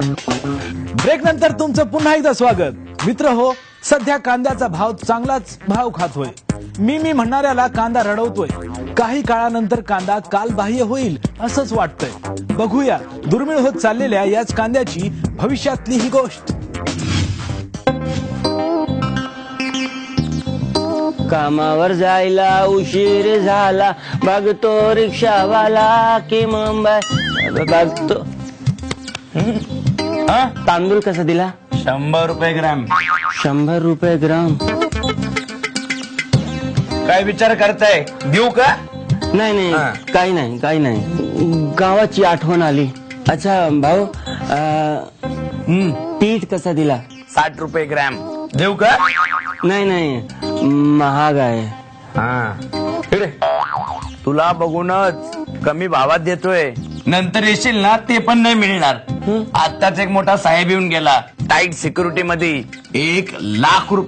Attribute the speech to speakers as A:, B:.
A: Break नंतर तुमचं पुन्हा एकदा स्वागत. मित्र हो, सध्या कांद्याचा भाव चांगलाच भाव खातोय. मी म्हणणाऱ्याला कांदा रडवतोय. काही काळानंतर कांदा कालबाह्य होईल असंच वाटतंय. बघूया दुर्मिळ होत चाललेल्या याच कांद्याची भविष्यातली ही गोष्ट.
B: कामावर जायला उशीर झाला, बघतो रिक्षावाला की मुंबई बघतो. तांदूळ कसा दिला?
C: 100 रुपये ग्राम.
B: 100 रुपये ग्राम.
C: काय विचार करताय, देऊ का?
B: नाही नाही, काही नाही. गावाची आठवण आली. अच्छा भाऊ, पीठ कसा दिला?
C: 60 रुपये ग्राम. देऊ का?
B: नाही, महाग आहे.
C: इकडे. तुला बघूनच कमी भावात देतोय. नंतर येशील ना ते पण नाही मिळणार. आताच एक मोठा साहेब येऊन गेला टाईट सिक्युरिटी मध्ये. 1 लाख रुपये